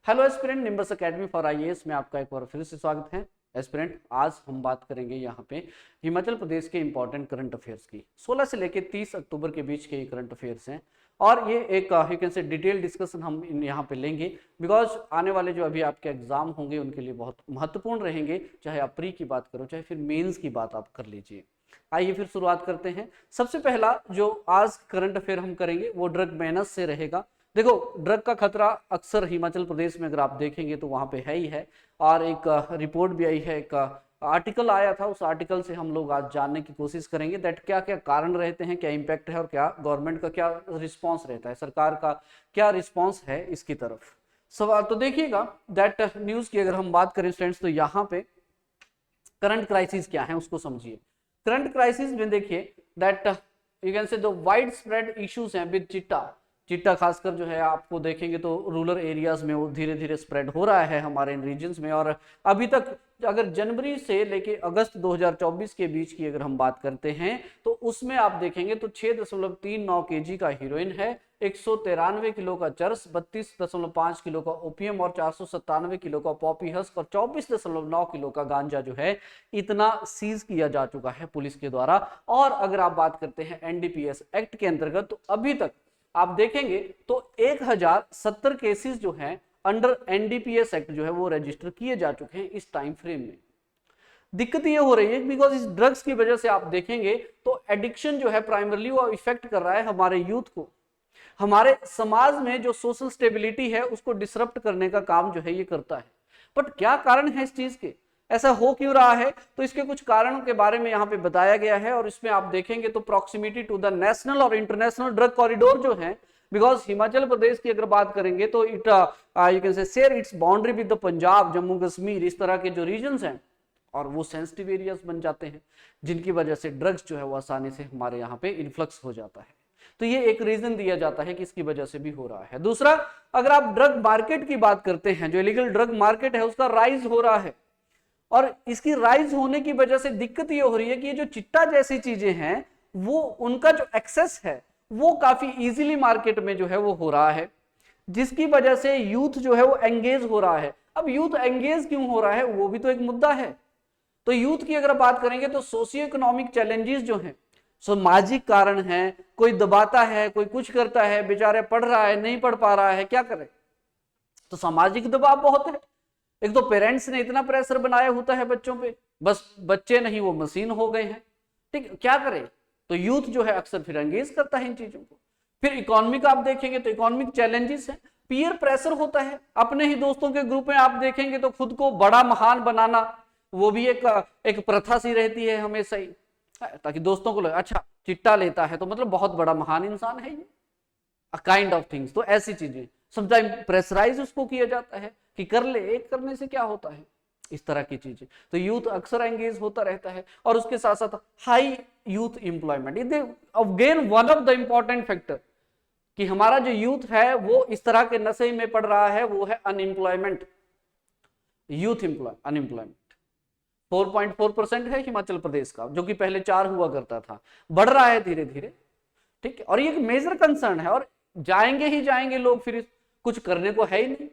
Hello aspirant, nimbus academy for IAS में आपका एक बार फिर से स्वागत है। एस्पिरेंट, आज हम बात करेंगे यहाँ पे हिमाचल प्रदेश के इंपॉर्टेंट करंट अफेयर्स की। 16 से लेकर 30 अक्टूबर के बीच के ये करंट अफेयर्स हैं और ये एक यू कैन से डिटेल डिस्कशन हम यहाँ पे लेंगे, बिकॉज आने वाले जो अभी आपके एग्जाम होंगे उनके लिए बहुत महत्वपूर्ण रहेंगे। चाहे आप प्री की बात करो, चाहे फिर मेंस की बात आप कर लीजिए। आइए फिर शुरुआत करते हैं। सबसे पहला जो आज करंट अफेयर हम करेंगे वो ड्रग मेनेस से रहेगा। देखो, ड्रग का खतरा अक्सर हिमाचल प्रदेश में अगर आप देखेंगे तो वहां पे है ही है, और एक रिपोर्ट भी आई है, एक आर्टिकल आया था, उस आर्टिकल से हम लोग आज जानने की कोशिश करेंगे दैट क्या क्या कारण रहते हैं, क्या इम्पैक्ट है और क्या गवर्नमेंट का क्या रिस्पॉन्स रहता है, सरकार का क्या रिस्पॉन्स है इसकी तरफ। सवाल तो देखिएगा दैट न्यूज की अगर हम बात करें स्टूडेंट्स, तो यहाँ पे करंट क्राइसिस क्या है उसको समझिए। करंट क्राइसिस में देखिए दैट यू कैन से द वाइड स्प्रेड इश्यूज हैं विद चिट्टा खासकर जो है आपको देखेंगे तो रूरल एरियाज में वो धीरे धीरे स्प्रेड हो रहा है हमारे इन रीजन्स में। और अभी तक अगर जनवरी से लेके अगस्त 2024 के बीच की अगर हम बात करते हैं तो उसमें आप देखेंगे तो 6.39 kg का हीरोइन है, 193 किलो का चरस, 32.5 किलो का ओपियम और 497 किलो का पॉपी हस्क और 24.9 किलो का गांजा जो है इतना सीज किया जा चुका है पुलिस के द्वारा। और अगर आप बात करते हैं एनडीपीएस एक्ट के अंतर्गत तो अभी तक आप देखेंगे तो 1070 केसेस जो हैं अंडर एनडीपीएस एक्ट जो है वो रजिस्टर किए जा चुके हैं इस टाइम फ्रेम में। दिक्कत ये हो रही है बिकॉज इस ड्रग्स की वजह से आप देखेंगे तो एडिक्शन जो है प्राइमरली वो इफेक्ट कर रहा है हमारे यूथ को, हमारे समाज में जो सोशल स्टेबिलिटी है उसको डिसरप्ट करने का काम जो है ये करता है। बट क्या कारण है इस चीज के, ऐसा हो क्यों रहा है, तो इसके कुछ कारणों के बारे में यहाँ पे बताया गया है। और इसमें आप देखेंगे तो प्रॉक्सिमिटी टू द नेशनल और इंटरनेशनल ड्रग कॉरिडोर जो है, बिकॉज हिमाचल प्रदेश की अगर बात करेंगे तो इट यू कैन से share its boundary with the Punjab, Jammu Kashmir, इस तरह के जो रीजन्स हैं और वो सेंसिटिव एरियाज बन जाते हैं जिनकी वजह से ड्रग्स जो है वो आसानी से हमारे यहाँ पे इन्फ्लक्स हो जाता है। तो ये एक रीजन दिया जाता है कि इसकी वजह से भी हो रहा है। दूसरा, अगर आप ड्रग मार्केट की बात करते हैं, जो इलीगल ड्रग मार्केट है उसका राइज हो रहा है, और इसकी राइज होने की वजह से दिक्कत ये हो रही है कि ये जो चिट्टा जैसी चीजें हैं वो उनका जो एक्सेस है वो काफी इजीली मार्केट में जो है वो हो रहा है, जिसकी वजह से यूथ जो है वो एंगेज हो रहा है। अब यूथ एंगेज क्यों हो रहा है वो भी तो एक मुद्दा है। तो यूथ की अगर बात करेंगे तो सोशियो इकोनॉमिक चैलेंजेस जो हैं, सामाजिक कारण है, कोई दबाता है, कोई कुछ करता है, बेचारे पढ़ रहा है नहीं पढ़ पा रहा है, क्या करे, तो सामाजिक दबाव बहुत है। एक तो पेरेंट्स ने इतना प्रेशर बनाया होता है बच्चों पे, बस बच्चे नहीं वो मशीन हो गए हैं, ठीक, क्या करे, तो यूथ जो है अक्सर फिर एंगेज करता है इन चीजों को। फिर इकोनॉमिक आप देखेंगे तो इकोनॉमिक चैलेंजेस है, पीयर प्रेशर होता है, अपने ही दोस्तों के ग्रुप में आप देखेंगे तो खुद को बड़ा महान बनाना, वो भी एक प्रथा सी रहती है हमेशा ही, ताकि दोस्तों को लगे अच्छा चिट्टा लेता है तो मतलब बहुत बड़ा महान इंसान है ये, काइंड ऑफ थिंग्स। तो ऐसी चीजें समटाइम प्रेशराइज उसको किया जाता है कि कर ले, एक करने से क्या होता है, इस तरह की चीजें। तो यूथ अक्सर एंगेज होता रहता है। और उसके साथ साथ high youth employment, again one of the important factor कि हमारा जो यूथ है वो इस तरह के नशे में पड़ रहा है, वो है अनएम्प्लॉयमेंट, यूथ अनएम्प्लॉयमेंट 4.4% है हिमाचल प्रदेश का, जो कि पहले 4 हुआ करता था, बढ़ रहा है धीरे धीरे, ठीक है। और ये एक मेजर कंसर्न है, और जाएंगे ही जाएंगे लोग, फिर कुछ करने को है ही नहीं,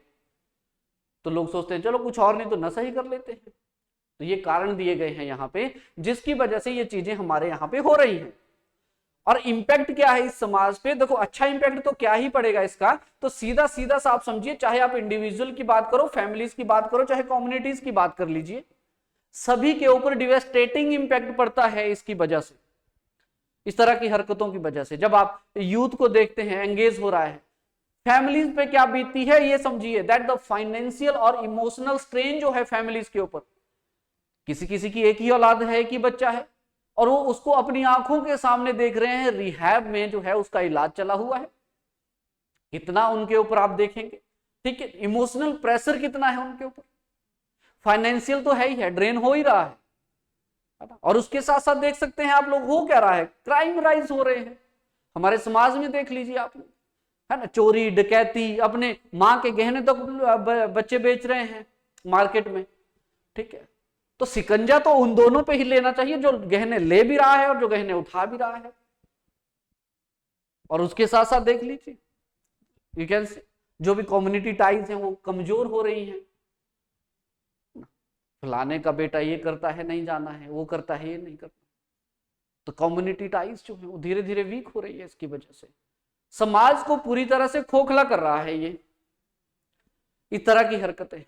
तो लोग सोचते हैं चलो कुछ और नहीं तो नशा ही कर लेते हैं। तो ये कारण दिए गए हैं यहाँ पे जिसकी वजह से ये चीजें हमारे यहाँ पे हो रही हैं। और इंपैक्ट क्या है इस समाज पे, देखो अच्छा इंपैक्ट तो क्या ही पड़ेगा इसका, तो सीधा सीधा सा आप समझिए, चाहे आप इंडिविजुअल की बात करो, फैमिलीज की बात करो, चाहे कम्युनिटीज की बात कर लीजिए, सभी के ऊपर डिवेस्टेटिंग इंपैक्ट पड़ता है इसकी वजह से, इस तरह की हरकतों की वजह से। जब आप यूथ को देखते हैं एंगेज हो रहा है, फैमिलीज पे क्या बीतती है ये समझिए, दैट द फाइनेंशियल और इमोशनल स्ट्रेन जो है फैमिलीज के ऊपर, किसी किसी की एक ही औलाद है, एक ही बच्चा है, और वो उसको अपनी आंखों के सामने देख रहे हैं, रिहैब में जो है उसका इलाज चला हुआ है, कितना उनके ऊपर आप देखेंगे, ठीक है, इमोशनल प्रेशर कितना है उनके ऊपर, फाइनेंशियल तो है ही है, ड्रेन हो ही रहा है। और उसके साथ साथ देख सकते हैं आप लोग हो क्या रहा है, क्राइम राइज हो रहे हैं हमारे समाज में, देख लीजिए आप लोग, है ना, चोरी डकैती, अपने माँ के गहने तक बच्चे बेच रहे हैं मार्केट में, ठीक है। तो सिकंजा तो उन दोनों पे ही लेना चाहिए, जो गहने ले भी रहा है और जो गहने उठा भी रहा है। और उसके साथ साथ देख लीजिए, यू कैन सी जो भी कम्युनिटी टाइज हैं वो कमजोर हो रही हैं। फलाने का बेटा ये करता है, नहीं जाना है, वो करता है, ये नहीं करता, तो कम्युनिटी टाइज जो है वो धीरे धीरे वीक हो रही है। इसकी वजह से समाज को पूरी तरह से खोखला कर रहा है ये इस तरह की हरकतें।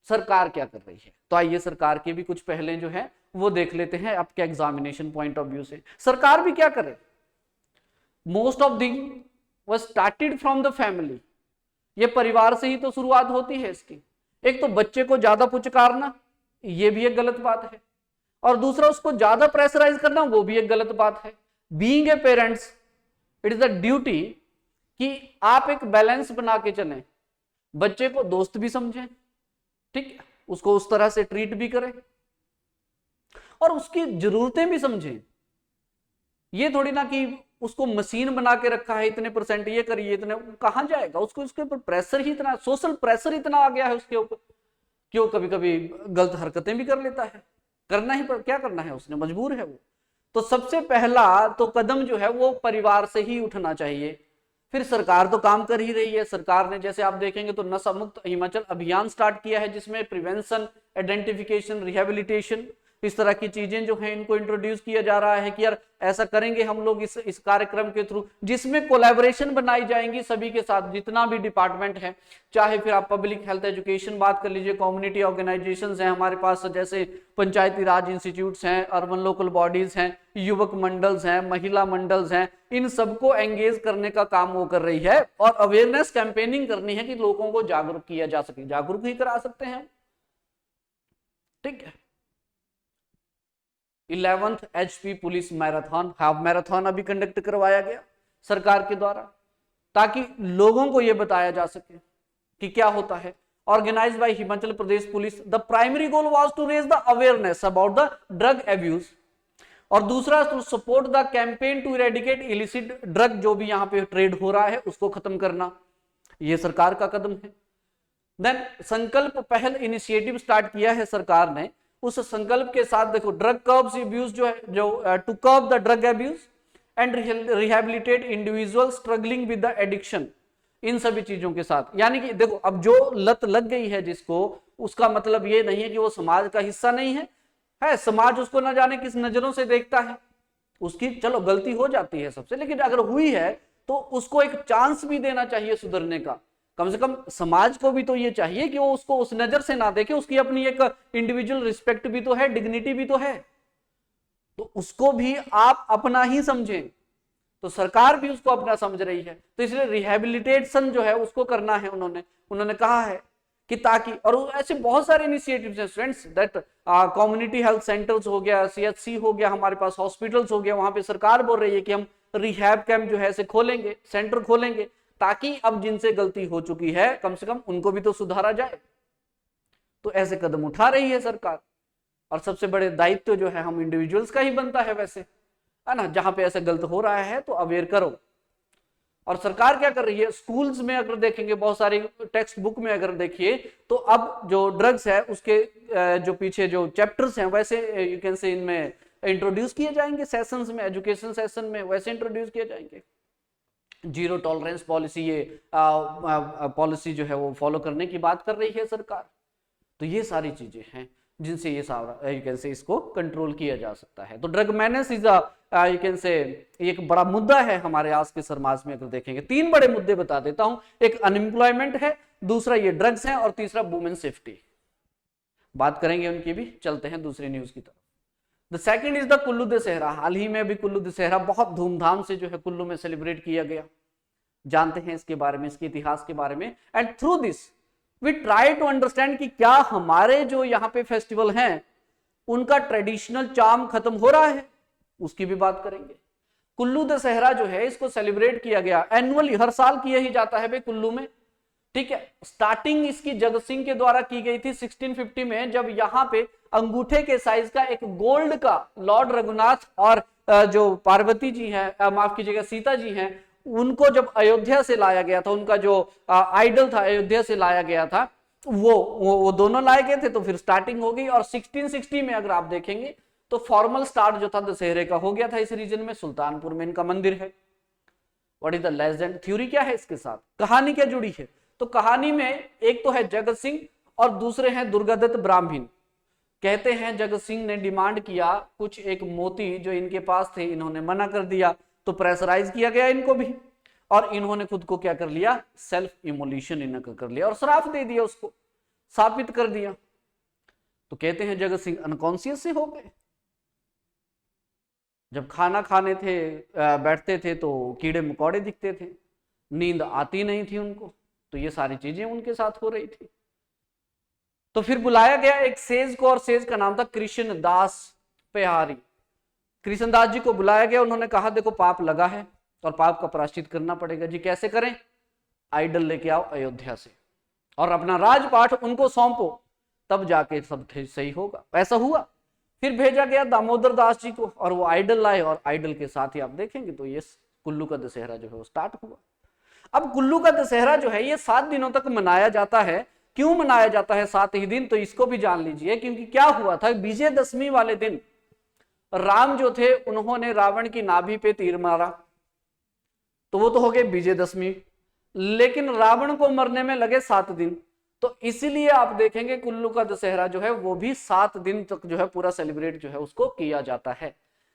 सरकार क्या कर रही है, तो आइए सरकार के भी कुछ पहले जो है वो देख लेते हैं आपके एग्जामिनेशन पॉइंट ऑफ व्यू से। सरकार भी क्या करे, most of thing was started from the family. ये परिवार से ही तो शुरुआत होती है इसकी। एक तो बच्चे को ज्यादा पुचकारना, ये भी एक गलत बात है, और दूसरा उसको ज्यादा प्रेशराइज करना, वो भी एक गलत बात है। Being a parents it is a duty कि आप एक बैलेंस बना के चलें, बच्चे को दोस्त भी समझें, ठीक है, उसको उस तरह से ट्रीट भी करें और उसकी जरूरतें भी समझें। ये थोड़ी ना कि उसको मशीन बना के रखा है, इतने परसेंट ये करिए, इतने, कहां जाएगा, उसको उसके ऊपर प्रेशर ही इतना, सोशल प्रेशर इतना आ गया है उसके ऊपर कि वो कभी कभी गलत हरकतें भी कर लेता है। करना ही पर क्या करना है, उसने मजबूर है वो। तो सबसे पहला तो कदम जो है वो परिवार से ही उठना चाहिए। फिर सरकार तो काम कर ही रही है। सरकार ने जैसे आप देखेंगे तो नशा मुक्त हिमाचल अभियान स्टार्ट किया है, जिसमें प्रिवेंशन, आइडेंटिफिकेशन, रिहेबिलिटेशन, इस तरह की चीजें जो हैं इनको इंट्रोड्यूस किया जा रहा है कि यार ऐसा करेंगे हम लोग इस कार्यक्रम के थ्रू, जिसमें कोलैबोरेशन बनाई जाएंगी सभी के साथ, जितना भी डिपार्टमेंट है, चाहे फिर आप पब्लिक हेल्थ एजुकेशन बात कर लीजिए, कम्युनिटी ऑर्गेनाइजेशंस हैं हमारे पास, जैसे पंचायती राज इंस्टीट्यूट्स हैं, अर्बन लोकल बॉडीज हैं, युवक मंडल्स हैं, महिला मंडल्स हैं, इन सबको एंगेज करने का काम वो कर रही है और अवेयरनेस कैंपेनिंग करनी है कि लोगों को जागरूक किया जा सके। जागरूक ही करा सकते हैं, ठीक है। 11th HP police marathon, half marathon अभी कंडक्ट करवाया गया सरकार के द्वारा, ताकि लोगों को यह बताया जा सके कि क्या होता है। Organised by Himachal Pradesh police, the primary goal was to raise the awareness about the drug abuse, और दूसरा to support the campaign to eradicate illicit drug, जो भी यहाँ पे ट्रेड हो रहा है उसको खत्म करना, ये सरकार का कदम है। देन संकल्प पहल इनिशिएटिव स्टार्ट किया है सरकार ने। उस संकल्प के साथ देखो ड्रग कर्ब्स अब्यूज जो है, जो to curb the drug abuse and rehabilitate individual struggling with the addiction, इन सभी चीजों के साथ। यानी कि देखो अब जो लत लग गई है जिसको, उसका मतलब ये नहीं है कि वो समाज का हिस्सा नहीं है, समाज उसको ना जाने किस नजरों से देखता है, उसकी चलो गलती हो जाती है सबसे, लेकिन अगर हुई है तो उसको एक चांस भी देना चाहिए सुधरने का। कम से कम समाज को भी तो ये चाहिए कि वो उसको उस नजर से ना देखे, उसकी अपनी एक इंडिविजुअल रिस्पेक्ट भी तो है, डिग्निटी भी तो है, तो उसको भी आप अपना ही समझें। तो सरकार भी उसको अपना समझ रही है, तो इसलिए रिहेबिलिटेशन जो है उसको करना है। उन्होंने कहा है कि ताकि, और ऐसे बहुत सारे इनिशिएटिव्स हैं students, that community health centres हो गया, CHC हो गया, हमारे पास हॉस्पिटल्स हो गया, वहां पे सरकार बोल रही है कि हम रिहैब कैंप जो है ऐसे खोलेंगे, सेंटर खोलेंगे, ताकि अब जिनसे गलती हो चुकी है कम से कम उनको भी तो सुधारा जाए। तो ऐसे कदम उठा रही है सरकार, और सबसे बड़े दायित्व जो है हम इंडिविजुअल्स का ही बनता है वैसे, है ना। जहां पे ऐसा गलत हो रहा है तो अवेयर करो। और सरकार क्या कर रही है, स्कूल्स में अगर देखेंगे, बहुत सारी टेक्स्ट बुक में अगर देखिए तो अब जो ड्रग्स है उसके जो पीछे जो चैप्टर्स हैं वैसे यू कैन से इनमें इंट्रोड्यूस किए जाएंगे, सेशंस में, एजुकेशन सेशन में वैसे इंट्रोड्यूस किए जाएंगे। जीरो टॉलरेंस पॉलिसी, ये पॉलिसी जो है वो फॉलो करने की बात कर रही है सरकार। तो ये सारी चीजें हैं जिनसे ये सारा यू कैन से इसको कंट्रोल किया जा सकता है। तो drug menace is you can से एक बड़ा मुद्दा है हमारे आज के समाज में। अगर देखेंगे 3 बड़े मुद्दे बता देता हूं, एक अनएम्प्लॉयमेंट है, दूसरा ये ड्रग्स है, और तीसरा वुमेन सेफ्टी। बात करेंगे उनकी भी। चलते हैं दूसरी न्यूज की तरफ। The second is the Kullu Dussehra. हाल ही में अभी कुल्लू दशहरा बहुत धूमधाम से जो है कुल्लू में सेलिब्रेट किया गया। जानते हैं इसके बारे में, इसके इतिहास के बारे में, and through this we try to understand कि क्या हमारे जो यहाँ पे फेस्टिवल हैं उनका ट्रेडिशनल चार्म खत्म हो रहा है, उसकी भी बात करेंगे। कुल्लू दशहरा जो है इसको सेलिब्रेट किया गया एनुअली, हर साल किया ही जाता है भाई कुल्लू में, ठीक है। स्टार्टिंग इसकी जगत सिंह के द्वारा की गई थी 1650 में, जब यहाँ पे अंगूठे के साइज का एक गोल्ड का लॉर्ड रघुनाथ और जो पार्वती जी हैं, माफ कीजिएगा सीता जी हैं, उनको जब अयोध्या से लाया गया था, उनका जो आइडल था अयोध्या से लाया गया था, वो दोनों लाए गए थे, तो फिर स्टार्टिंग हो गई। और 1660 में अगर आप देखेंगे तो फॉर्मल स्टार्ट जो था दशहरे का हो गया था इस रीजन में। सुल्तानपुर में इनका मंदिर है। What is the legend, theory क्या है इसके साथ, कहानी क्या जुड़ी है, तो कहानी में एक तो है जगत सिंह और दूसरे हैं दुर्गादत्त ब्राह्मण। कहते हैं जगत सिंह ने डिमांड किया कुछ एक मोती जो इनके पास थे, इन्होंने मना कर दिया, तो प्रेशराइज किया गया इनको भी, और इन्होंने खुद को क्या कर लिया, सेल्फ इमोल्यूशन इन्होंने कर लिया और श्राप दे दिया, उसको साबित कर दिया। तो कहते हैं जगत सिंह अनकॉन्शियस से हो गए। जब खाना खाने थे बैठते थे तो कीड़े मकोड़े दिखते थे, नींद आती नहीं थी उनको, तो ये सारी चीजें उनके साथ हो रही थी। तो फिर बुलाया गया एक सेज को, और सेज का नाम था कृष्ण दास पेहारी। कृष्ण दास जी को बुलाया गया, उन्होंने कहा देखो पाप लगा है और पाप का प्रायश्चित करना पड़ेगा जी, कैसे करें, आइडल लेके आओ अयोध्या से और अपना राजपाट उनको सौंपो, तब जाके सब सही होगा। ऐसा हुआ। फिर भेजा गया दामोदर दास जी को और वो आइडल लाए, और आइडल के साथ ही आप देखेंगे तो ये कुल्लू का दशहरा जो है वो स्टार्ट हुआ। अब कुल्लू का दशहरा जो है ये 7 दिनों तक मनाया जाता है। क्यों मनाया जाता है 7 ही दिन, तो इसको भी जान लीजिए। क्योंकि क्या हुआ था, विजयदशमी वाले दिन राम जो थे उन्होंने रावण की नाभि पे तीर मारा, तो वो तो हो गए विजयदशमी, लेकिन रावण को मरने में लगे 7 दिन। तो इसीलिए आप देखेंगे कुल्लू का दशहरा जो है वो भी 7 दिन तक जो है पूरा सेलिब्रेट जो है उसको किया जाता है।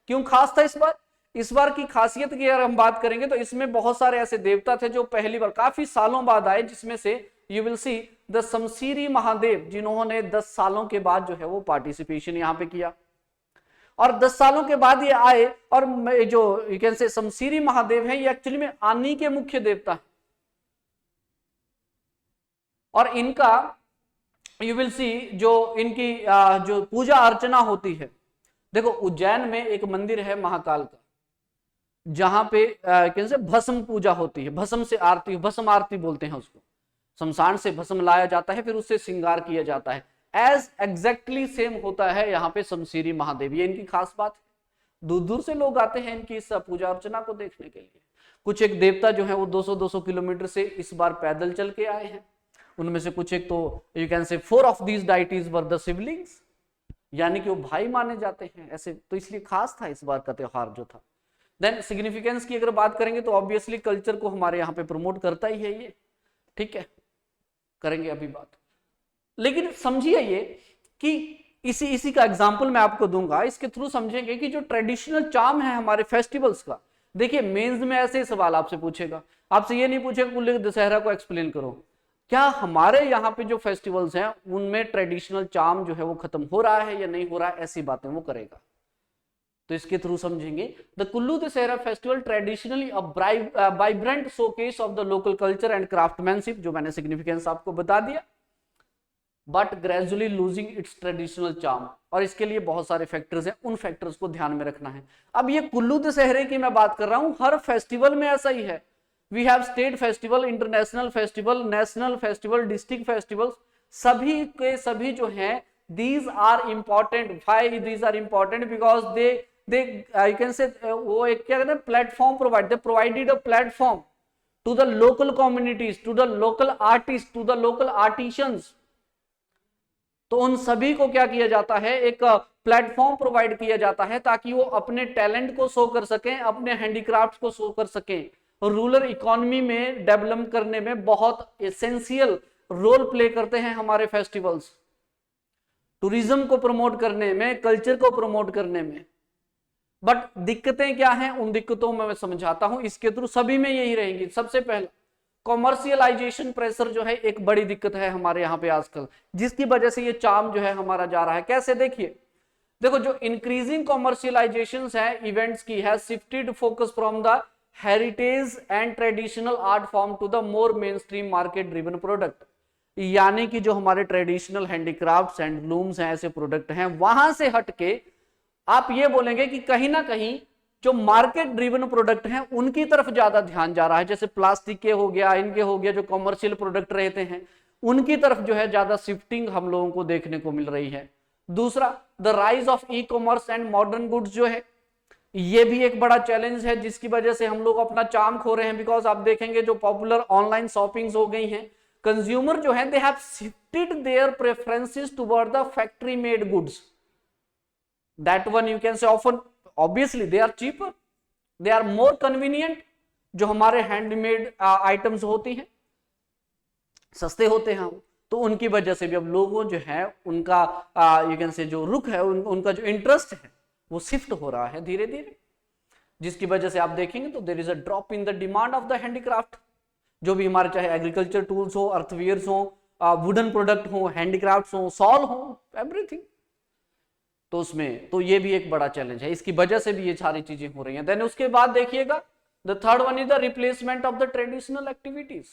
क्यों खास था इस बार की खासियत की अगर हम बात करेंगे तो इसमें बहुत सारे ऐसे देवता थे जो पहली बार काफी सालों बाद आए, जिसमें से you will see the Shamsheri Mahadev, जिन्होंने 10 सालों के बाद जो है वो पार्टिसिपेशन यहाँ पे किया, और 10 सालों के बाद ये आए। और जो यू कैन से शमशीरी महादेव है ये एक्चुअली में आनी के मुख्य देवता है, और इनका यू विल सी जो इनकी जो पूजा अर्चना होती है, देखो उज्जैन में एक मंदिर है महाकाल का, जहां पे कैसे भस्म पूजा होती है, भस्म से आरती, भस्म आरती बोलते हैं उसको, शमशान से भस्म लाया जाता है, फिर उससे श्रृंगार किया जाता है। एज एग्जैक्टली सेम होता है यहाँ पे शमशीरी महादेव, ये इनकी खास बात है। दूर दूर से लोग आते हैं इनकी इस पूजा अर्चना को देखने के लिए। कुछ एक देवता जो है वो 200-200 किलोमीटर से इस बार पैदल चल के आए हैं, उनमें से कुछ एक तो यू कैन से 4 of these deities were the siblings, यानी कि वो भाई माने जाते हैं ऐसे, तो इसलिए खास था इस बार का त्योहार जो था। देन सिग्निफिकेंस की अगर बात करेंगे तो ऑब्वियसली कल्चर को हमारे यहाँ पे प्रमोट करता ही है ये, ठीक है, करेंगे अभी बात। लेकिन समझिए ये कि इसी का एग्जाम्पल मैं आपको दूंगा, इसके थ्रू समझेंगे कि जो ट्रेडिशनल चार्म है हमारे फेस्टिवल्स का। देखिए मेंस में ऐसे ही सवाल आपसे पूछेगा, आपसे ये नहीं पूछेगा कुल्लू दशहरा को एक्सप्लेन करो, क्या हमारे यहाँ पे जो फेस्टिवल्स हैं उनमें ट्रेडिशनल चार्म जो है वो खत्म हो रहा है या नहीं हो रहा है, ऐसी बातें वो करेगा। तो इसके थ्रू समझेंगे the Kullu Dussehra festival traditionally a vibrant showcase of the local culture and craftsmanship, जो मैंने सिग्निफिकेंस आपको बता दिया, but gradually losing its traditional charm. और इसके लिए बहुत सारे फैक्टर्स हैं, उन फैक्टर्स को ध्यान में रखना है। अब ये कुल्लू दशहरे की मैं बात कर रहा हूं, हर फेस्टिवल में ऐसा ही है। We have state festival, international festival, national festival, district festival, सभी के सभी जो हैं these are important. Why these are important? Because they you can say वो एक क्या कहते हैं platform provide, they provided a platform to the local communities, to the local artists, to the local artisans. तो उन सभी को क्या किया जाता है, एक प्लेटफॉर्म प्रोवाइड किया जाता है ताकि वो अपने टैलेंट को शो कर सकें, अपने हैंडीक्राफ्ट को शो कर सकें। रूरल इकोनॉमी में डेवलप करने में बहुत एसेंशियल रोल प्ले करते हैं हमारे फेस्टिवल्स, टूरिज्म को प्रमोट करने में, कल्चर को प्रमोट करने में। बट दिक्कतें क्या हैं, उन दिक्कतों में मैं समझाता हूं, इसके थ्रू सभी में यही रहेंगी। सबसे पहला कॉमर्शियलाइजेशन प्रेशर जो है एक बड़ी दिक्कत है हमारे यहाँ पे आजकल, जिसकी वजह से ये चार्म जो है हमारा जा रहा है। कैसे देखिए, देखो जो इंक्रीजिंग कॉमर्शियलाइजेशन है इवेंट्स की है shifted focus from the heritage and traditional art form to the more main stream market driven product, यानी कि जो हमारे ट्रेडिशनल हैंडीक्राफ्ट्स हैंडलूम्स हैं, ऐसे प्रोडक्ट हैं, वहां से हटके आप ये बोलेंगे कि कहीं ना कहीं जो मार्केट ड्रिवन प्रोडक्ट हैं उनकी तरफ ज्यादा ध्यान जा रहा है। जैसे प्लास्टिक के हो गया, इनके हो गया, जो कॉमर्शियल प्रोडक्ट रहते हैं उनकी तरफ जो है ज्यादा शिफ्टिंग हम लोगों को देखने को मिल रही है। दूसरा the rise of e commerce and modern goods जो है, ये भी एक बड़ा चैलेंज है जिसकी वजह से हम लोग अपना चार्म खो रहे हैं। बिकॉज आप देखेंगे जो पॉपुलर ऑनलाइन शॉपिंग्स हो गई हैं, कंज्यूमर जो है they have shifted their preferences toward the factory made goods. That one you can say often obviously they are cheaper, they are more convenient, जो हमारे हैंडमेड आइटम्स होती हैं। सस्ते होते हैं वो, तो उनकी वजह से भी अब लोगों जो है उनका यू कैन से जो रुख है उनका जो इंटरेस्ट है वो शिफ्ट हो रहा है धीरे धीरे, जिसकी वजह से आप देखेंगे तो there is a drop in the demand of the handicraft. जो भी हमारे चाहे एग्रीकल्चर टूल्स हो, अर्थवियर्स हो, वुडन प्रोडक्ट हो, हैंडीक्राफ्ट्स हो, सॉल हो, एवरीथिंग, तो उसमें तो ये भी एक बड़ा चैलेंज है, इसकी वजह से भी ये सारी चीजें हो रही हैं। देन उसके बाद देखिएगा the third one is the replacement of the traditional activities.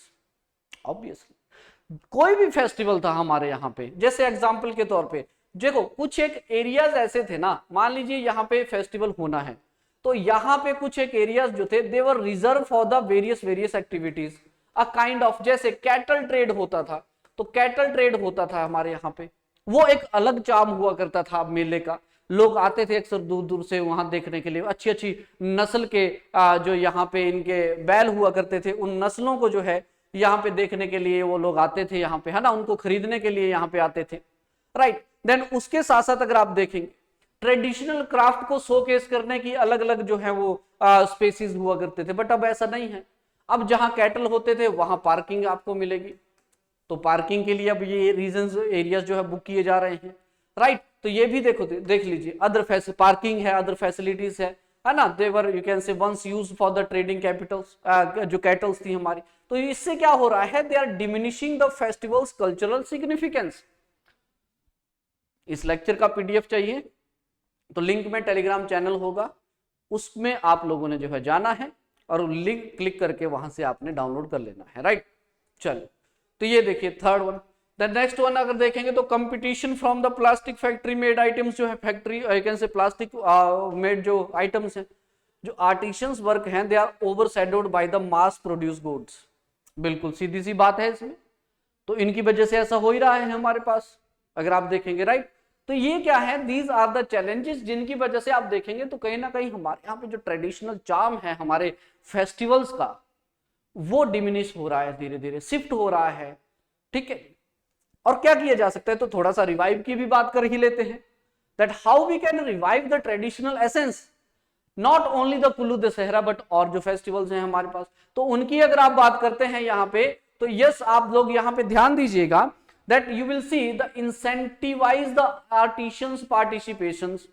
Obviously कोई भी फेस्टिवल था हमारे यहाँ पे, जैसे एग्जाम्पल के तौर पे देखो कुछ एक एरियाज ऐसे थे ना, मान लीजिए यहाँ पे फेस्टिवल होना है तो यहाँ पे कुछ एक एरियाज जो थे they were reserved for the various activities, a kind of, जैसे कैटल ट्रेड होता था तो कैटल ट्रेड होता था हमारे यहाँ पे, वो एक अलग चार्म हुआ करता था मेले का। लोग आते थे अक्सर दूर दूर से वहां देखने के लिए, अच्छी अच्छी नस्ल के जो यहाँ पे इनके बैल हुआ करते थे उन नस्लों को जो है यहाँ पे देखने के लिए वो लोग आते थे यहाँ पे, है ना, उनको खरीदने के लिए यहाँ पे आते थे, राइट। देन उसके साथ साथ अगर आप देखेंगे ट्रेडिशनल क्राफ्ट को शोकेस करने की अलग अलग जो है वो स्पेसिस हुआ करते थे, बट अब ऐसा नहीं है। अब जहां कैटल होते थे वहां पार्किंग आपको मिलेगी, तो पार्किंग के लिए अब ये रीजंस एरियाज जो है बुक किए जा रहे हैं, राइट। तो ये भी देखो देख लीजिए, अदर पार्किंग है, अदर फैसिलिटीज है ना, they were you can say once used for the trading capitals, जो कैटल्स थी हमारी। तो इससे क्या हो रहा है, they are diminishing the festivals cultural significance. इस लेक्चर का पीडीएफ चाहिए तो लिंक में टेलीग्राम चैनल होगा, उसमें आप लोगों ने जो है जाना है और लिंक क्लिक करके वहां से आपने डाउनलोड कर लेना है, राइट। चलो तो ये देखिए third one. The next one अगर देखेंगे तो competition from the plastic factory made items, जो है factory can say plastic made जो आइटम्स हैं, जो आर्टिशियंस वर्क हैं, they are overshadowed by the mass produce goods. बिल्कुल सीधी सी बात है इसमें, तो इनकी वजह से ऐसा हो ही रहा है हमारे पास अगर आप देखेंगे, राइट। तो ये क्या है, दीज आर द चैलेंजेस जिनकी वजह से आप देखेंगे तो कहीं ना कहीं हमारे यहाँ पे जो ट्रेडिशनल चार्म है हमारे फेस्टिवल्स का वो डिमिनिश हो रहा है, धीरे धीरे शिफ्ट हो रहा है, ठीक है। और क्या किया जा सकता है, तो थोड़ा सा रिवाइव की भी बात कर ही लेते हैं, that how we can revive the traditional essence, not only the Kullu Dussehra but और जो फेस्टिवल्स हैं हमारे पास, तो उनकी अगर आप बात करते हैं यहाँ पे, तो यस आप लोग यहाँ पे ध्यान दीजिएगा that you will see the incentivize the artisans participations।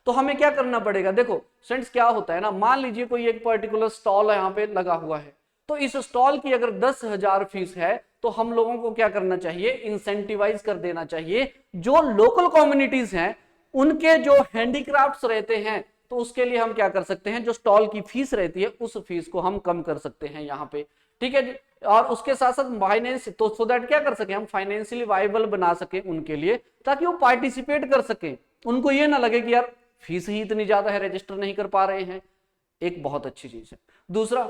तो हमें क्या करना पड़ेगा, देखो स्टूडेंट्स क्या होता है ना, मान लीजिए कोई एक पर्टिकुलर स्टॉल यहाँ पे लगा हुआ है, तो इस स्टॉल की अगर 10,000 फीस है तो हम लोगों को क्या करना चाहिए, इंसेंटिवाइज कर देना चाहिए जो लोकल कम्युनिटीज हैं उनके जो हैंडीक्राफ्ट्स रहते हैं, तो उसके लिए हम क्या कर सकते हैं, जो स्टॉल की फीस रहती है उस फीस को हम कम कर सकते हैं यहाँ पे, ठीक है जी। और उसके साथ साथ फाइनेंस, तो सो दैट क्या कर सके हम फाइनेंशियली वाइबल बना सके उनके लिए, ताकि वो पार्टिसिपेट कर सके, उनको ये ना लगे कि यार फीस ही इतनी ज्यादा है, रजिस्टर नहीं कर पा रहे हैं, एक बहुत अच्छी चीज है। दूसरा,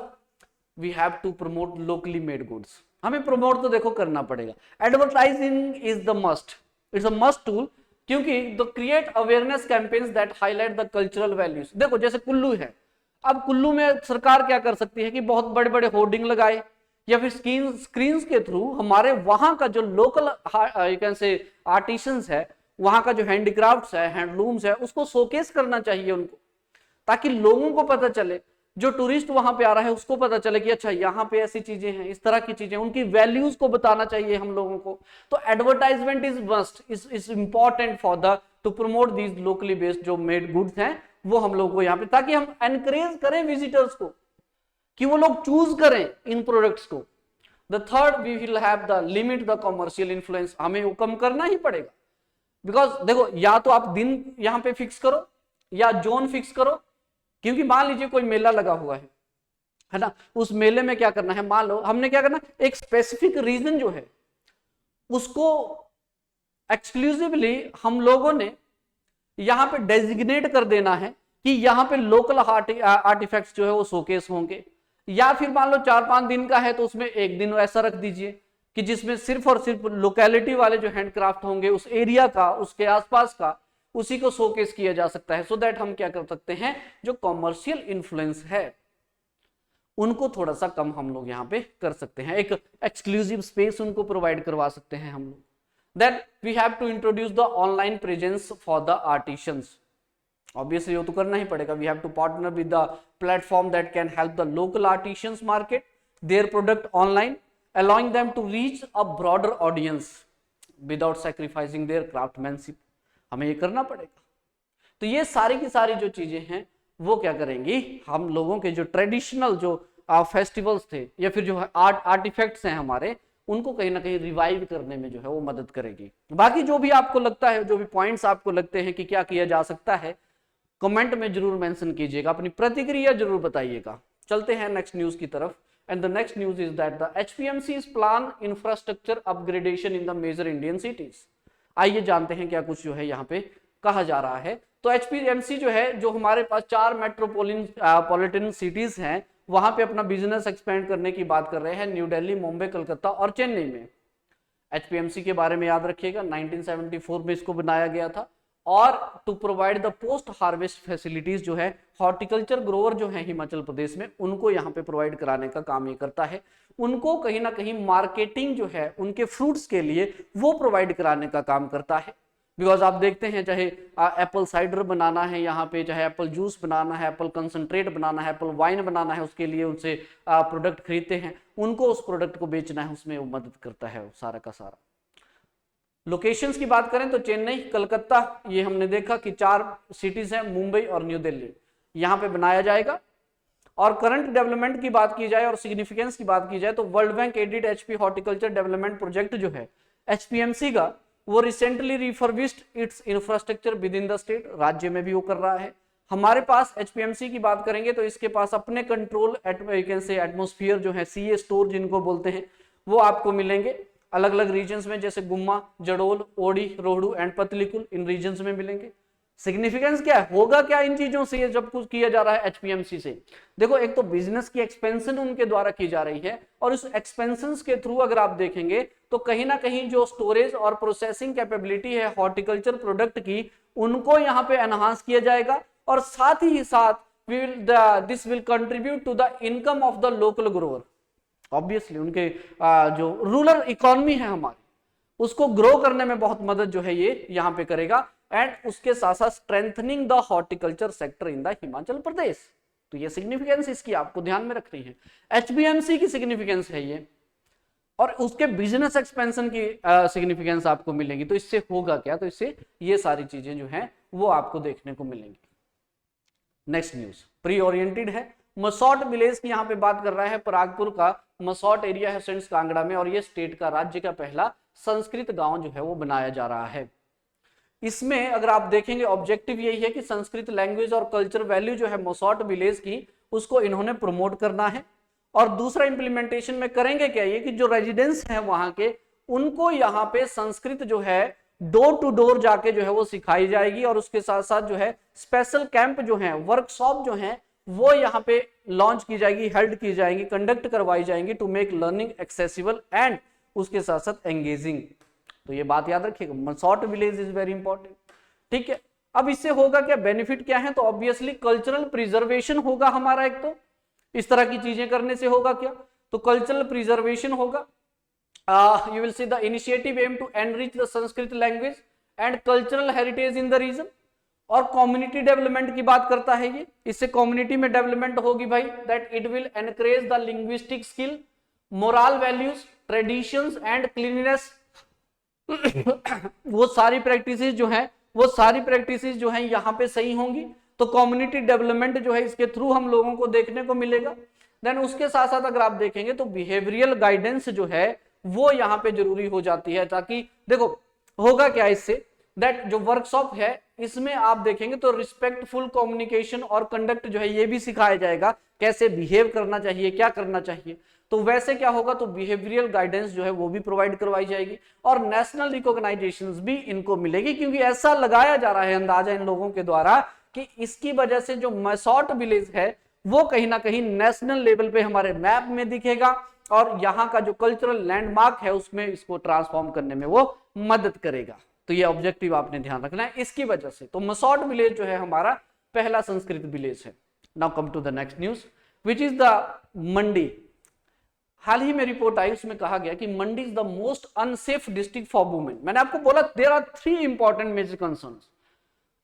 we have to promote locally made goods, हमें प्रमोट तो देखो करना पड़ेगा, advertising is the must, it's a must tool, क्योंकि the create awareness campaigns that highlight the cultural values. देखो जैसे कुल्लू है, अब कुल्लू में सरकार क्या कर सकती है कि बहुत बड़े बड़े होर्डिंग लगाए या फिर स्क्रीन के थ्रू हमारे वहां का जो लोकल यू कैन से आर्टिशंस है, वहां का जो हैंडीक्राफ्ट्स है, हैंडलूम्स है, उसको शोकेस करना चाहिए उनको, ताकि लोगों को पता चले, जो टूरिस्ट वहां पे आ रहा है उसको पता चले कि अच्छा यहाँ पे ऐसी चीजें हैं, इस तरह की चीजें, उनकी वैल्यूज को बताना चाहिए हम लोगों को। तो advertisement is must, is important for the two promote these locally based जो मेड गुड्स हैं, वो हम लोग को यहाँ पे, ताकि हम एनकरेज करें विजिटर्स को कि वो लोग चूज करें इन प्रोडक्ट्स को। The third, we will have the limit the commercial influence, हमें वो कम करना ही पड़ेगा, बिकॉज देखो या तो आप दिन यहाँ पे फिक्स करो या जोन फिक्स करो, क्योंकि मान लीजिए कोई मेला लगा हुआ है ना, उस मेले में क्या करना है, मान लो हमने क्या करना, एक स्पेसिफिक रीजन जो है उसको एक्सक्लूसिवली हम लोगों ने यहां पे डेजिग्नेट कर देना है कि यहां पे लोकल आर्टिफैक्ट्स जो है वो शोकेस होंगे, या फिर मान लो 4-5 दिन का है तो उसमें एक दिन ऐसा रख दीजिए कि जिसमें सिर्फ और सिर्फ लोकेलिटी वाले जो हैंडक्राफ्ट होंगे उस एरिया का, उसके आसपास का, उसी को शोकेस किया जा सकता है, सो दैट हम क्या कर सकते हैं, जो कॉमर्शियल इन्फ्लुएंस है उनको थोड़ा सा कम हम लोग यहाँ पे कर सकते हैं, एक एक्सक्लूसिव स्पेस उनको प्रोवाइड करवा सकते हैं हम लोग। Then we have to introduce the online presence for the artisans. Obviously वो तो करना ही पड़ेगा, we have to partner with the platform that can help the local artisans market their product online allowing them to reach a broader audience without sacrificing their craftsmanship। हमें ये करना पड़ेगा। तो ये सारी की सारी जो चीजें हैं वो क्या करेंगी, हम लोगों के जो ट्रेडिशनल जो फेस्टिवल्स थे या फिर जो आर्टिफैक्ट्स हैं हमारे, उनको कहीं ना कहीं रिवाइव करने में जो है वो मदद करेगी। बाकी जो भी आपको लगता है, जो भी पॉइंट्स आपको लगते हैं कि क्या किया जा सकता है, कमेंट में जरूर मेंशन कीजिएगा, अपनी प्रतिक्रिया जरूर बताइएगा। चलते हैं नेक्स्ट न्यूज की तरफ। And the next news is that the HPMC's plan infrastructure upgradation in the major Indian cities. आइए जानते हैं क्या कुछ जो है यहाँ पे कहा जा रहा है। तो HPMC जो है, जो हमारे पास 4 मेट्रोपॉलिटन सिटीज हैं, वहां पे अपना बिजनेस एक्सपेंड करने की बात कर रहे हैं, न्यू दिल्ली, मुंबई, कलकत्ता और चेन्नई में। HPMC के बारे में याद रखिएगा, 1974 में इसको बनाया गया था, और to provide the post harvest facilities जो है हॉर्टिकल्चर ग्रोवर जो है हिमाचल प्रदेश में, उनको यहाँ पे प्रोवाइड कराने का काम ये करता है। उनको कहीं ना कहीं मार्केटिंग जो है उनके फ्रूट्स के लिए वो प्रोवाइड कराने का काम करता है। बिकॉज आप देखते हैं, चाहे एप्पल साइडर बनाना है यहाँ पे, चाहे एप्पल जूस बनाना है, एप्पल कंसंट्रेट बनाना है, एप्पल वाइन बनाना है, उसके लिए उनसे प्रोडक्ट खरीदते हैं, उनको उस प्रोडक्ट को बेचना है, उसमें वो मदद करता है सारा का सारा। लोकेशंस की बात करें तो चेन्नई, कलकत्ता, ये हमने देखा कि 4 सिटीज हैं, मुंबई और न्यू दिल्ली, यहाँ पे बनाया जाएगा। और करंट डेवलपमेंट की बात की जाए और सिग्निफिकेंस की बात की जाए तो world bank added HP horticulture development project जो है HPMC का, वो recently refurbished it's infrastructure with in the state, राज्य में भी वो कर रहा है। हमारे पास HPMC की बात करेंगे तो इसके पास अपने कंट्रोल एटमोस्फियर जो है, CA स्टोर जिनको बोलते हैं, वो आपको मिलेंगे अलग अलग रीजन्स में, जैसे गुम्मा, जडोल, ओडी, रोहडू एंड पतलीकुल, इन रीजन्स में मिलेंगे। सिग्निफिकेंस क्या है, होगा क्या इन चीजों से ये जब कुछ किया जा रहा है HPMC से? देखो, एक तो बिजनेस की एक्सपेंशन उनके द्वारा की जा रही है, और उस एक्सपेंशन के थ्रू अगर आप देखेंगे तो कहीं ना कहीं जो स्टोरेज और प्रोसेसिंग कैपेबिलिटी है हॉर्टिकल्चर प्रोडक्ट की, उनको यहाँ पे एनहांस किया जाएगा, और साथ ही साथ this will contribute to the income of the local grower. Obviously उनके जो रूरल इकोनॉमी है हमारी, उसको ग्रो करने में बहुत मदद जो है ये यहाँ पे करेगा। एंड उसके साथ साथ strengthening the horticulture sector in the Himachal Pradesh. तो ये सिग्निफिकेंस इसकी आपको ध्यान में रखनी है, HPMC की सिग्निफिकेंस है ये, और उसके बिजनेस एक्सपेंशन की सिग्निफिकेंस आपको मिलेगी। तो इससे होगा क्या, तो इससे ये सारी चीजें जो हैं वो आपको देखने को मिलेंगी। नेक्स्ट न्यूज प्री ओरिएंटेड है। मसौट विलेज की यहाँ पे बात कर रहा है, परागपुर का मसौट एरिया है सेंट्स कांगड़ा में, और ये स्टेट का, राज्य का पहला संस्कृत गांव जो है वो बनाया जा रहा है। इसमें अगर आप देखेंगे ऑब्जेक्टिव यही है कि संस्कृत लैंग्वेज और कल्चर वैल्यू जो है मसौट विलेज की, उसको इन्होंने प्रमोट करना है। और दूसरा इंप्लीमेंटेशन में करेंगे क्या, ये कि जो रेजिडेंट्स हैं वहां के, उनको यहाँ पे संस्कृत जो है डोर टू डोर जाके जो है वो सिखाई जाएगी, और उसके साथ साथ जो है स्पेशल कैंप जो है, वर्कशॉप जो है, वो यहाँ पे लॉन्च की जाएगी, हेल्ड की जाएंगी, कंडक्ट करवाई जाएंगी, to make learning accessible and उसके साथ साथ एंगेजिंग। तो ये बात याद रखिएगा, मसौट विलेज इज वेरी इंपॉर्टेंट। ठीक है, अब इससे होगा क्या, बेनिफिट क्या है, तो ऑब्वियसली कल्चरल प्रिजर्वेशन होगा हमारा। एक तो इस तरह की चीजें करने से होगा क्या, तो कल्चरल प्रिजर्वेशन होगा। You will see the initiative aim to enrich the Sanskrit language and cultural heritage in the region. और कम्युनिटी डेवलपमेंट की बात करता है ये, इससे कम्युनिटी में डेवलपमेंट होगी भाई, that it will encourage the linguistic skill, moral values, traditions and cleanliness. वो सारी प्रैक्टिसेस जो हैं, वो सारी प्रैक्टिसेस जो हैं यहाँ पे सही होंगी, तो कम्युनिटी डेवलपमेंट जो है इसके थ्रू हम लोगों को देखने को मिलेगा। देन उसके साथ साथ अगर आप देखेंगे तो बिहेवियरल गाइडेंस जो है वो यहाँ पे जरूरी हो जाती है, ताकि देखो होगा क्या इससे, दैट जो वर्कशॉप है इसमें आप देखेंगे तो रिस्पेक्टफुल कम्युनिकेशन और कंडक्ट जो है ये भी सिखाया जाएगा, कैसे बिहेव करना चाहिए, क्या करना चाहिए। तो वैसे क्या होगा, तो बिहेवियरल गाइडेंस जो है वो भी प्रोवाइड करवाई जाएगी, और नेशनल रिकॉग्नाइजेशंस भी इनको मिलेगी, क्योंकि ऐसा लगाया जा रहा है अंदाजा इन लोगों के द्वारा कि इसकी वजह से जो मसौट विलेज है वो कहीं ना कहीं नेशनल लेवल पे हमारे मैप में दिखेगा, और यहाँ का जो कल्चरल लैंडमार्क है उसमें इसको ट्रांसफॉर्म करने में वो मदद करेगा। तो ये ऑब्जेक्टिव आपने ध्यान रखना है इसकी वजह से। तो मसौट विलेज जो है हमारा पहला संस्कृत विलेज है। Now come to the next news which is the Mandi. हाल ही में रिपोर्ट आई, उसमें कहा गया कि Mandi is the most unsafe district for women. मैंने आपको बोला there are 3 important major concerns,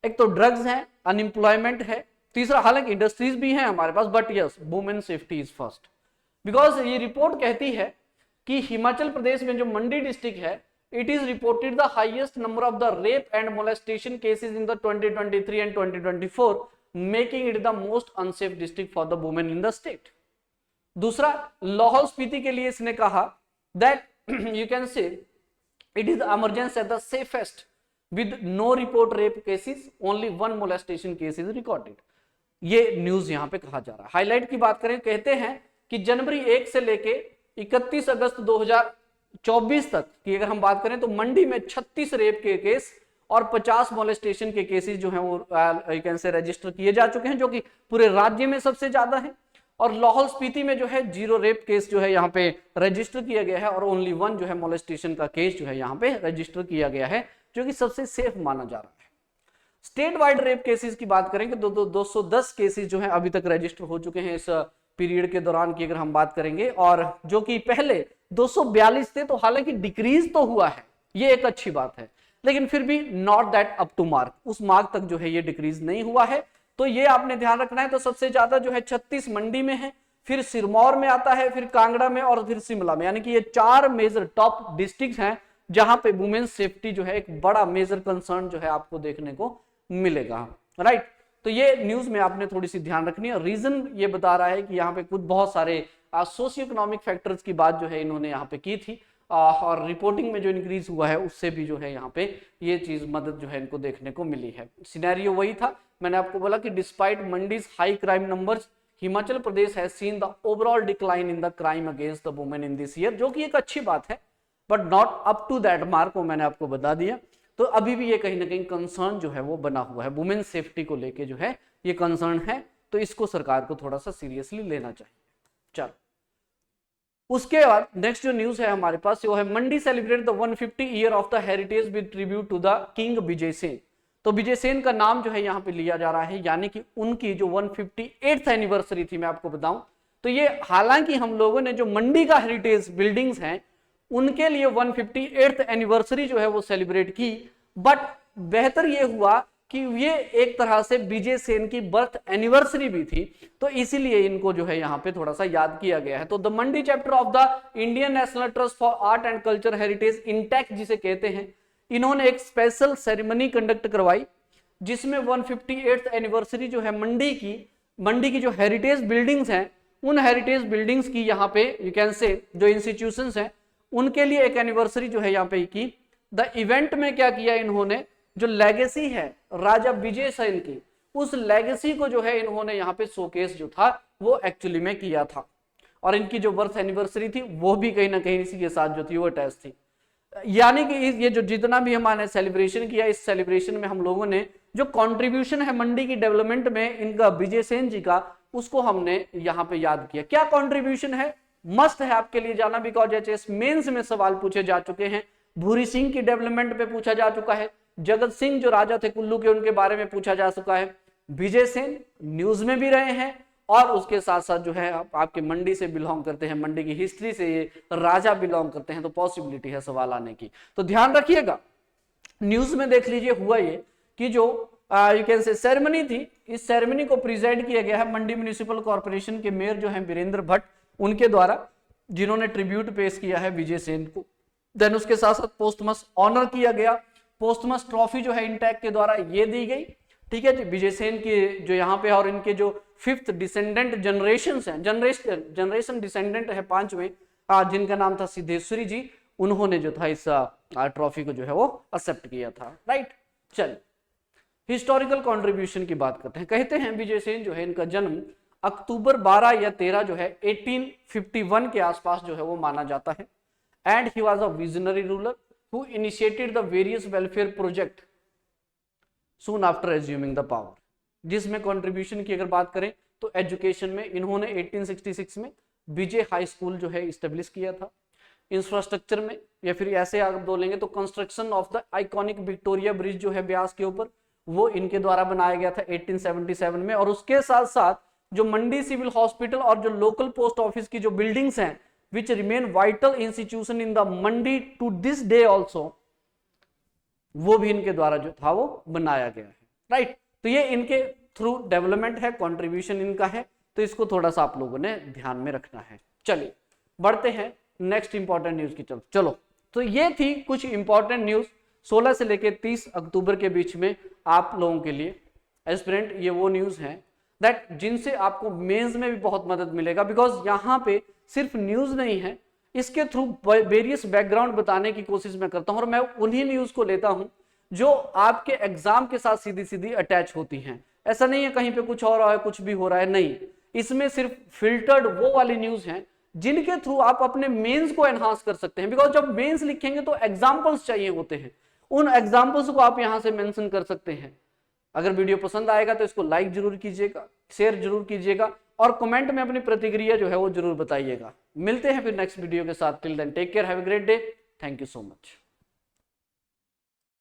एक तो ड्रग्स है, अनएम्प्लॉयमेंट है, तीसरा हालांकि इंडस्ट्रीज भी हैं हमारे पास, but yes women safety is first. Because ये रिपोर्ट कहती है कि हिमाचल प्रदेश में जो मंडी डिस्ट्रिक्ट है, it is reported the highest number of the rape and molestation cases in the 2023 and 2024, making it the most unsafe district for the women in the state. दूसरा, लाहौल स्पीति के लिए इसने कहा that you can say it is emergency at the safest with no report rape cases, only 1 molestation case is recorded. ये news यहां पे कहा जा रहा है। हाईलाइट की बात करें, कहते हैं कि जनवरी 1 से लेके 31 अगस्त 2024 तक की अगर हम बात करें तो मंडी में 36 रेप के केस और 50 मोलेस्टेशन के केसेस जो हैं वो यू कैन से रजिस्टर किए जा चुके हैं, जो कि पूरे राज्य में सबसे ज्यादा है। और लाहौल स्पीति में जो है 0 रेप केस जो है यहाँ पे रजिस्टर किया गया है और ओनली 1 जो है मोलेस्टेशन का केस जो है यहाँ पे रजिस्टर किया गया है, जो कि सबसे सेफ माना जा रहा है। स्टेट वाइड रेप केसेस की बात करेंगे तो 210 केसेस जो है अभी तक रजिस्टर हो चुके हैं इस पीरियड के दौरान की अगर हम बात करेंगे, और जो कि पहले 242 थे, तो हालांकि डिक्रीज तो हुआ है, ये एक अच्छी बात है, लेकिन फिर भी not that up to mark, उस मार्क तक जो है ये डिक्रीज नहीं हुआ है। तो ये आपने ध्यान रखना है। तो सबसे ज्यादा जो है 36 मंडी में है, फिर सिरमौर में आता है, फिर कांगड़ा में और फिर शिमला में, यानी कि ये 4 मेजर टॉप डिस्ट्रिक्ट हैं जहां पे वुमेन सेफ्टी जो है एक बड़ा मेजर कंसर्न जो है आपको देखने को मिलेगा, राइट। तो ये न्यूज में आपने थोड़ी सी ध्यान रखनी है। रीजन ये बता रहा है कि यहाँ पे कुछ बहुत सारे सोशियो इकोनॉमिक फैक्टर्स की बात जो है इन्होंने यहाँ पे की थी, और रिपोर्टिंग में जो इंक्रीज हुआ है उससे भी जो है यहाँ पे ये चीज मदद जो है इनको देखने को मिली है। सिनेरियो वही था, मैंने आपको बोला कि despite Mandi's high crime numbers, Himachal Pradesh has seen the overall decline in the crime against the women in this year, जो कि एक अच्छी बात है, but not up to that mark, वो मैंने आपको बता दिया। तो अभी भी ये कहीं ना कहीं कंसर्न जो है वो बना हुआ है, वुमेन सेफ्टी को लेके जो है ये कंसर्न है, तो इसको सरकार को थोड़ा सा सीरियसली लेना चाहिए। चलो, उसके बाद नेक्स्ट जो न्यूज है हमारे पास वो है Mandi celebrate the 150 year of the heritage with tribute to the king Vijay Sen. तो विजय सेन का नाम जो है यहाँ पे लिया जा रहा है, यानी कि उनकी जो 158th एनिवर्सरी थी, मैं आपको बताऊं तो ये, हालांकि हम लोगों ने जो मंडी का हेरिटेज बिल्डिंग्स हैं उनके लिए 158th एनिवर्सरी जो है वो सेलिब्रेट की, बट बेहतर ये हुआ कि ये एक तरह से विजय सेन की बर्थ एनिवर्सरी भी थी, तो इसीलिए इनको जो है यहाँ पे थोड़ा सा याद किया गया है। तो the Mandi chapter of the Indian national trust for art and culture heritage intact जिसे कहते हैं, इन्होंने एक स्पेशल सेरेमनी कंडक्ट करवाई जिसमें 158th एनिवर्सरी जो है मंडी की जो हेरिटेज बिल्डिंग्स हैं, उन हेरिटेज बिल्डिंग्स की यहाँ पे यू कैन से जो इंस्टीट्यूशंस हैं उनके लिए एक एनिवर्सरी जो है यहाँ पे की। द इवेंट में क्या किया इन्होंने, जो लेगेसी है राजा विजय सेन की, उस लेगेसी को जो है इन्होंने यहाँ पे शोकेस जो था वो एक्चुअली में किया था, और इनकी जो बर्थ एनिवर्सरी थी वो भी कहीं ना कहीं इसी के साथ जो थी वो अटैच थी। यानी कि ये जो जितना भी हमारे सेलिब्रेशन किया, इस सेलिब्रेशन में हम लोगों ने जो कंट्रीब्यूशन है मंडी की डेवलपमेंट में इनका विजय सेन जी का, उसको हमने यहाँ पे याद किया। क्या कंट्रीब्यूशन है, मस्ट है आपके लिए जाना, बिकॉज एचएस मेंस में सवाल पूछे जा चुके हैं। भूरी सिंह की डेवलपमेंट पे पूछा जा चुका है, जगत सिंह जो राजा थे कुल्लू के, उनके बारे में पूछा जा चुका है, विजय सेन न्यूज में भी रहे हैं, और उसके साथ साथ जो है आपके मंडी से बिलोंग करते हैं, मंडी की हिस्ट्री से ये राजा बिलोंग करते हैं, तो पॉसिबिलिटी है सवाल आने की, तो ध्यान रखिएगा। न्यूज में देख लीजिए हुआ ये कि जो यू कैन से सेरेमनी थी, इस सेरेमनी को प्रेजेंट किया गया है मंडी म्युनिसिपल कॉर्पोरेशन के मेयर जो है वीरेंद्र भट्ट, उनके द्वारा, जिन्होंने ट्रिब्यूट पेश किया है विजय सेन को। देन उसके साथ साथ पोस्टमस ऑनर किया गया, पोस्टमस ट्रॉफी जो है इंटैक्ट के द्वारा ये दी गई, ठीक है जी, विजय सेन के जो यहाँ पे, और इनके जो 5th डिसेंडेंट जनरेशन हैं, जनरेशन डिसेंडेंट है 5वें, जिनका नाम था सिद्धेश्वरी जी, उन्होंने जो था इस ट्रॉफी को जो है वो एक्सेप्ट किया था, राइट। चल, हिस्टोरिकल कंट्रीब्यूशन की बात करते हैं। कहते हैं विजय सेन जो है इनका जन्म अक्टूबर 12 या 13 जो है 1851 के आसपास जो है वो माना जाता है, and he was a visionary ruler who initiated the various welfare project soon after assuming the power. जिसमें कंट्रीब्यूशन की अगर बात करें तो एजुकेशन में इन्होंने 1866 में विजय हाई स्कूल जो है इस्टेब्लिश किया था। इंफ्रास्ट्रक्चर में, या फिर ऐसे आप बोलेंगे तो construction of the iconic Victoria bridge जो है ब्यास के ऊपर, वो इनके द्वारा बनाया गया था 1877 में। और उसके साथ साथ जो मंडी सिविल हॉस्पिटल और जो लोकल पोस्ट ऑफिस की जो बिल्डिंग्स हैं, which remain vital institution in the Mandi to this day also, वो भी इनके द्वारा जो था वो बनाया गया है, राइट। तो ये इनके थ्रू डेवलपमेंट है, कंट्रीब्यूशन इनका है, तो इसको थोड़ा सा आप लोगों ने ध्यान में रखना है। चलिए बढ़ते हैं नेक्स्ट इंपॉर्टेंट न्यूज की तरफ। चलो, तो ये थी कुछ इंपॉर्टेंट न्यूज 16 से लेकर 30 अक्टूबर के बीच में आप लोगों के लिए। एस्पिरेंट, ये वो न्यूज है दैट जिनसे आपको मेंस में भी बहुत मदद मिलेगा, बिकॉज यहाँ पे सिर्फ न्यूज नहीं है, इसके थ्रू वेरियस बैकग्राउंड बताने की कोशिश मैं करता हूं और मैं उन्हीं न्यूज को लेता हूं जो आपके एग्जाम के साथ सीधी सीधी अटैच होती हैं। ऐसा नहीं है कहीं पे कुछ हो रहा है, कुछ भी हो रहा है, नहीं, इसमें सिर्फ फिल्टर्ड वो वाली न्यूज हैं जिनके थ्रू आप अपने मेंस को एनहांस कर सकते हैं। बिकॉज जब मेंस लिखेंगे तो एग्जाम्पल्स चाहिए होते हैं, उन एग्जाम्पल्स को आप यहां से मेंशन कर सकते हैं। अगर वीडियो पसंद आएगा तो इसको लाइक जरूर कीजिएगा, शेयर जरूर कीजिएगा और कमेंट में अपनी प्रतिक्रिया जो है वो जरूर बताइएगा। मिलते हैं फिर नेक्स्ट वीडियो के साथ। Till then take care, have a great day, thank you so much.